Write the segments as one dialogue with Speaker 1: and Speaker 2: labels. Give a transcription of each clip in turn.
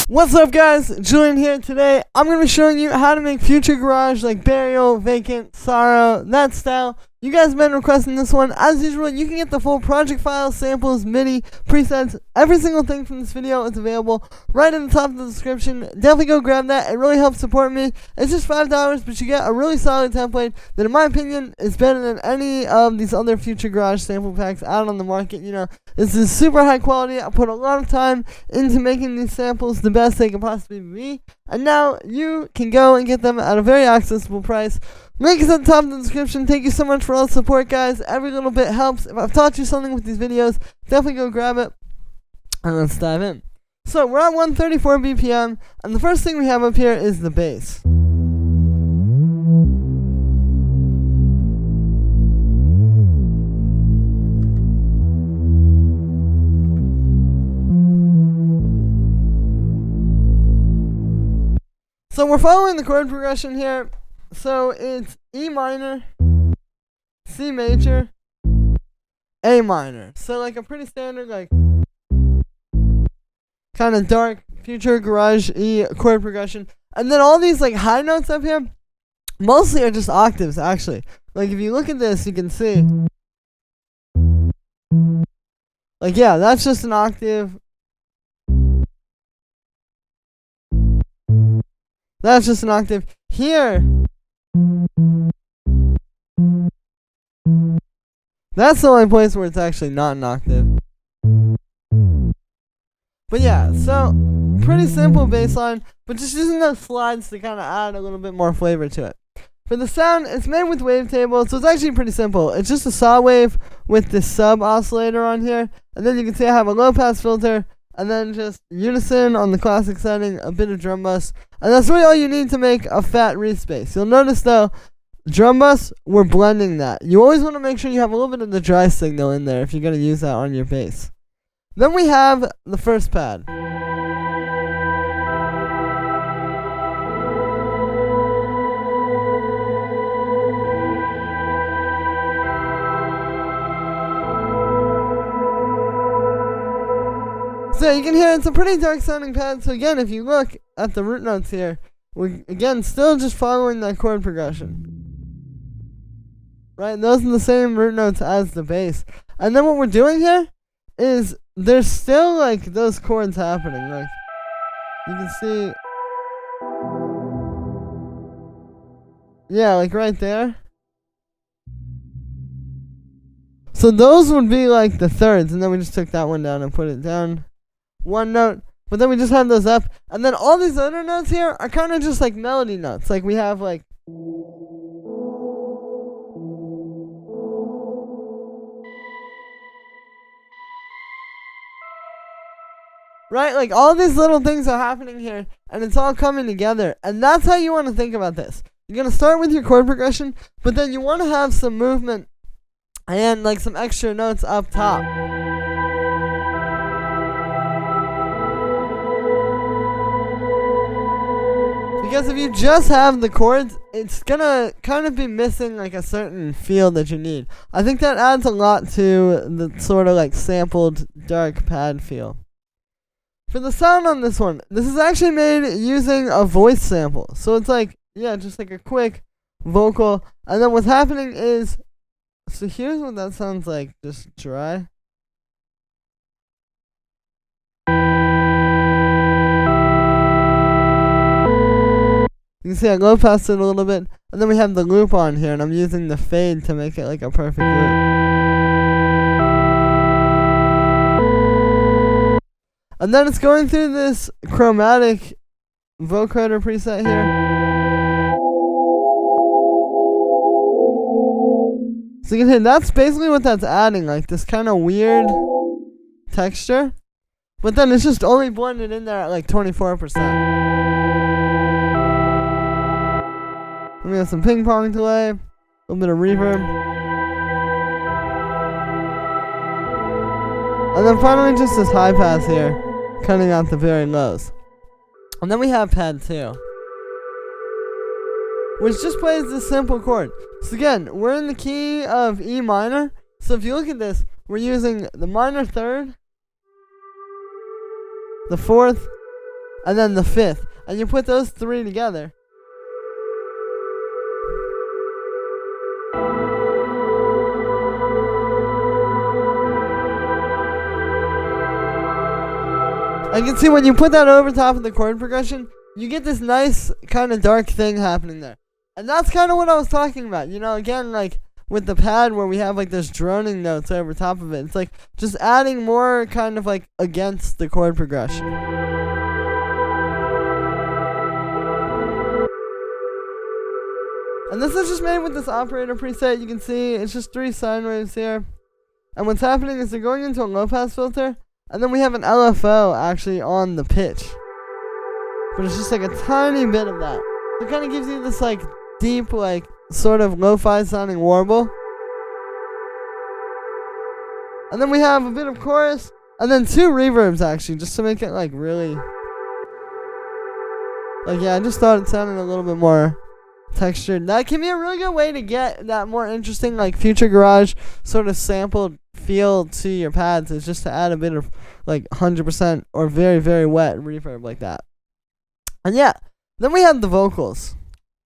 Speaker 1: What's up, guys? Julian here. Today I'm going to be showing you how to make future garage like Burial, Vacant, Sorrow, that style. You guys have been requesting this one. As usual, you can get the full project files, samples, MIDI, presets. Every single thing from this video is available right in the top of the description. Definitely go grab that. It really helps support me. It's just $5, but you get a really solid template that, in my opinion, is better than any of these other future garage sample packs out on the market. You know, this is super high quality. I put a lot of time into making these samples the best they can possibly be, and now you can go and get them at a very accessible price. Link is at the top of the description. Thank you so much for all the support, guys. Every little bit helps. If I've taught you something with these videos, definitely go grab it, and let's dive in. So we're at 134 BPM, and the first thing we have up here is the bass. So we're following the chord progression here. So it's E minor, C major, A minor. So like a pretty standard, like kind of dark future garage E chord progression. And then all these like high notes up here mostly are just octaves, actually. Like if you look at this, you can see, like, yeah, that's just an octave. That's just an octave. Here, that's the only place where it's actually not an octave. But yeah, so pretty simple bass line, but just using those slides to kind of add a little bit more flavor to it. For the sound, it's made with wavetable, so it's actually pretty simple. It's just a saw wave with this sub oscillator on here, and then you can see I have a low pass filter, and then just unison on the classic setting, a bit of drum bus, and that's really all you need to make a fat reed space. You'll notice though, drum bus, we're blending that. You always want to make sure you have a little bit of the dry signal in there if you're going to use that on your bass. Then we have the first pad. So you can hear it's a pretty dark sounding pad. So again, if you look at the root notes here, we're again still just following that chord progression. Right, those are the same root notes as the bass. And then what we're doing here is there's still like those chords happening. Like you can see, yeah, like right there. So those would be like the thirds, and then we just took that one down and put it down one note, but then we just have those up, and then all these other notes here are kind of just like melody notes. Like we have like, right, like all these little things are happening here, and it's all coming together, and that's how you want to think about this. You're going to start with your chord progression, but then you want to have some movement and like some extra notes up top. Because if you just have the chords, it's gonna kind of be missing like a certain feel that you need. I think that adds a lot to the sort of like sampled dark pad feel. For the sound on this one, this is actually made using a voice sample. So it's like, yeah, just like a quick vocal. And then what's happening is, so here's what that sounds like, just dry. You can see I low passed it a little bit, and then we have the loop on here, and I'm using the fade to make it like a perfect loop. And then it's going through this chromatic vocoder preset here. So you can hear that's basically what that's adding, like this kind of weird texture, but then it's just only blended in there at like 24%. We have some ping pong delay, a little bit of reverb, and then finally just this high pass here, cutting out the very lows. And then we have pad 2, which just plays this simple chord. So again, we're in the key of E minor, so if you look at this, we're using the minor third, the fourth, and then the fifth. And you put those three together. And you can see when you put that over top of the chord progression, you get this nice kind of dark thing happening there. And that's kind of what I was talking about. You know, again, like with the pad where we have like those droning notes over top of it. It's like just adding more kind of like against the chord progression. And this is just made with this operator preset. You can see it's just 3 sine waves here. And what's happening is they're going into a low pass filter. And then we have an LFO actually on the pitch. But it's just like a tiny bit of that. It kind of gives you this like deep, like sort of lo-fi sounding warble. And then we have a bit of chorus. And then 2 reverbs actually, just to make it like really... Like yeah, I just thought it sounded a little bit more textured. That can be a really good way to get that more interesting like Future Garage sort of sampled feel to your pads, is just to add a bit of like 100% or very, very wet reverb like that. And yeah, then we have the vocals.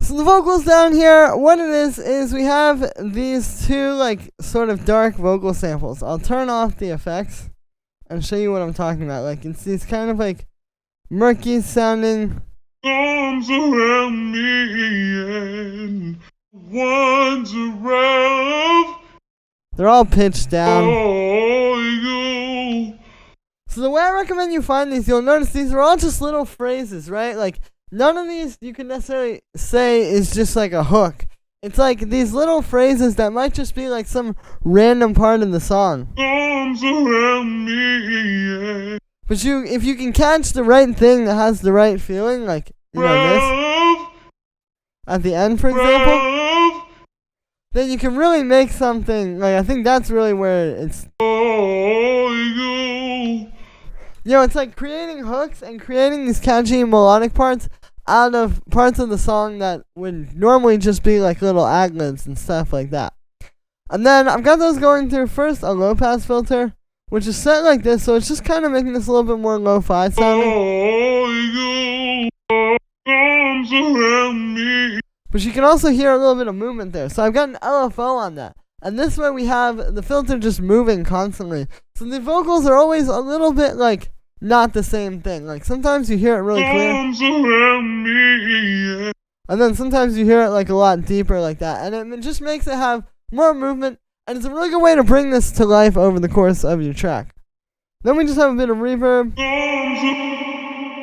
Speaker 1: So the vocals down here, what it is we have these 2 like sort of dark vocal samples. I'll turn off the effects and show you what I'm talking about. Like it's these kind of like murky sounding arms around me and ones around. They're all pitched down. So the way I recommend you find these, you'll notice these are all just little phrases, right? Like none of these you can necessarily say is just like a hook. It's like these little phrases that might just be like some random part of the song. Arms around me. But if you can catch the right thing that has the right feeling, like you know this at the end, for example, then you can really make something, like, I think that's really where it's, you know, it's like creating hooks and creating these catchy melodic parts out of parts of the song that would normally just be like little ad-libs and stuff like that. And then I've got those going through first a low pass filter, which is set like this, so it's just kind of making this a little bit more lo-fi sounding. But you can also hear a little bit of movement there. So I've got an LFO on that. And this way we have the filter just moving constantly. So the vocals are always a little bit like not the same thing. Like sometimes you hear it really clear. And then sometimes you hear it like a lot deeper like that. And it just makes it have more movement. And it's a really good way to bring this to life over the course of your track. Then we just have a bit of reverb.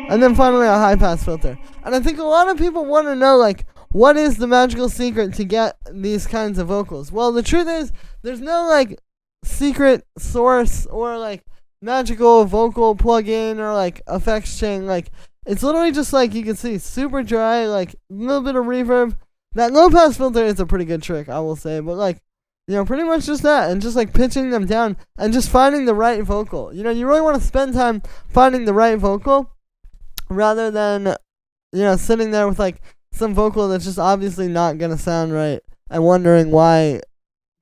Speaker 1: And then finally a high pass filter. And I think a lot of people want to know, like, what is the magical secret to get these kinds of vocals? Well, the truth is, there's no, like, secret source or, like, magical vocal plugin or, like, effects chain. Like, it's literally just, like, you can see, super dry, like, a little bit of reverb. That low pass filter is a pretty good trick, I will say. But, like, you know, pretty much just that. And just, like, pitching them down and just finding the right vocal. You know, you really want to spend time finding the right vocal rather than, you know, sitting there with, like, some vocal that's just obviously not going to sound right and wondering why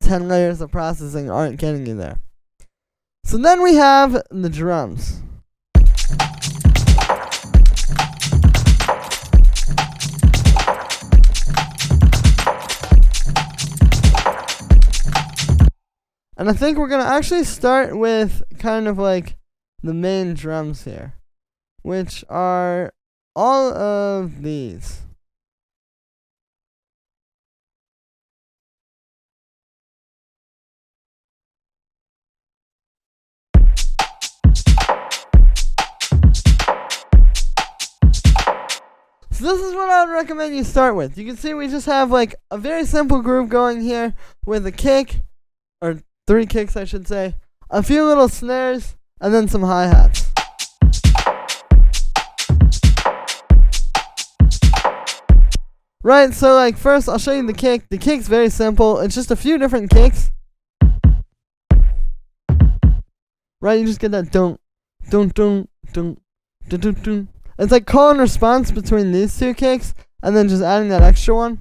Speaker 1: 10 layers of processing aren't getting you there. So then we have the drums. And I think we're going to actually start with kind of like the main drums here, which are all of these. So this is what I would recommend you start with. You can see we just have like a very simple groove going here with a kick, or 3 kicks I should say, a few little snares, and then some hi-hats. Right, so like first I'll show you the kick. The kick's very simple. It's just a few different kicks. Right, you just get that dun dun dun dun dun dun dun. It's like call and response between these 2 kicks, and then just adding that extra one.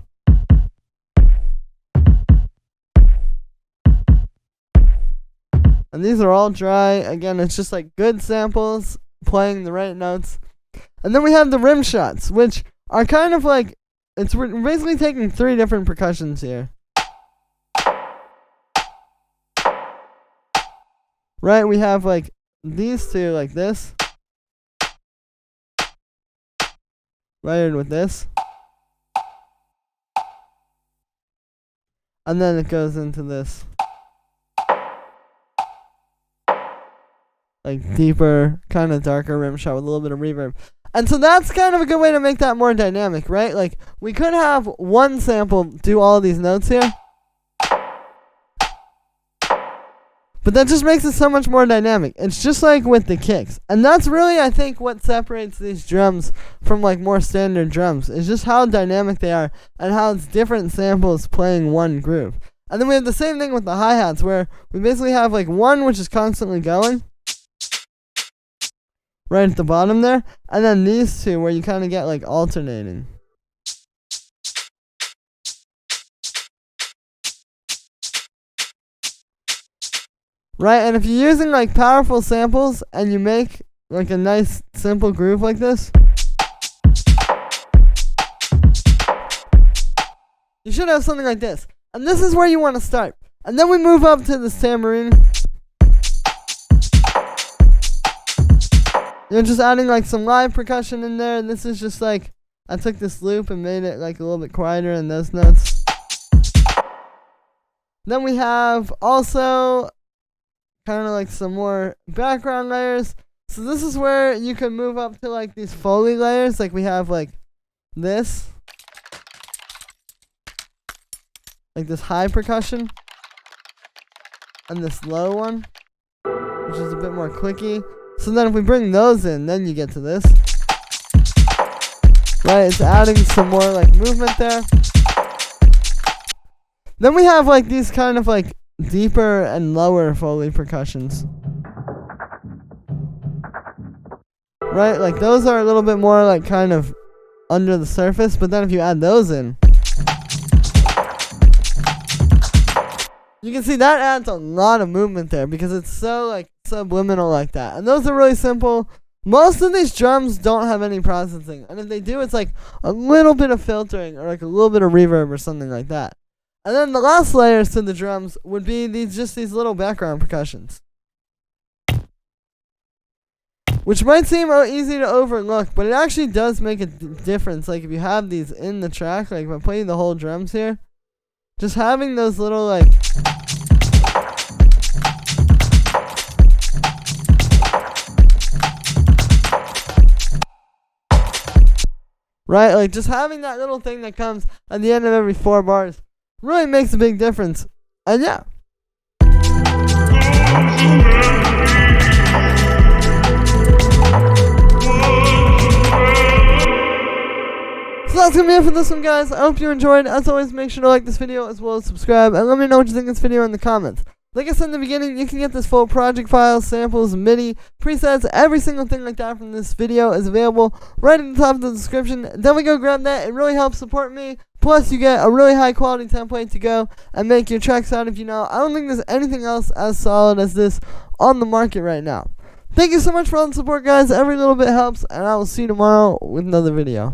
Speaker 1: And these are all dry. Again, it's just like good samples, playing the right notes. And And then we have the rim shots, which are kind of like, we're basically taking 3 different percussions here. Right, we have like these 2 like this. Layered with this. And then it goes into this. Like deeper, kind of darker rim shot with a little bit of reverb. And so that's kind of a good way to make that more dynamic, right? Like, we could have one sample do all these notes here. But that just makes it so much more dynamic. It's just like with the kicks. And that's really, I think, what separates these drums from like more standard drums. Is just how dynamic they are and how it's different samples playing one groove. And then we have the same thing with the hi-hats, where we basically have like one which is constantly going. Right at the bottom there. And then these 2 where you kind of get like alternating. Right, and if you're using like powerful samples and you make like a nice simple groove like this, you should have something like this. And this is where you want to start. And then we move up to the tambourine. You're just adding like some live percussion in there. And this is just like, I took this loop and made it like a little bit quieter in those notes. Then we have also kind of like some more background layers. So this is where you can move up to like these Foley layers. Like we have like this. Like this high percussion. And this low one, which is a bit more clicky. So then if we bring those in, then you get to this. Right, it's adding some more like movement there. Then we have like these kind of like deeper and lower Foley percussions. Right, like those are a little bit more like kind of under the surface, but then if you add those in, you can see that adds a lot of movement there because it's so like subliminal like that. And those are really simple. Most of these drums don't have any processing, and if they do, it's like a little bit of filtering or like a little bit of reverb or something like that. And then the last layers to the drums would be these little background percussions, which might seem easy to overlook, but it actually does make a difference. Like if you have these in the track, like if I play the whole drums here, just having those little like right, like just having that little thing that comes at the end of every 4 bars really makes a big difference. And yeah. So that's gonna be it for this one, guys. I hope you enjoyed. As always, make sure to like this video as well as subscribe, and let me know what you think of this video in the comments. Like I said in the beginning, you can get this full project file, samples, MIDI, presets, every single thing like that from this video is available right at the top of the description. Definitely go grab that. It really helps support me. Plus, you get a really high quality template to go and make your tracks out if you know. I don't think there's anything else as solid as this on the market right now. Thank you so much for all the support, guys. Every little bit helps, and I will see you tomorrow with another video.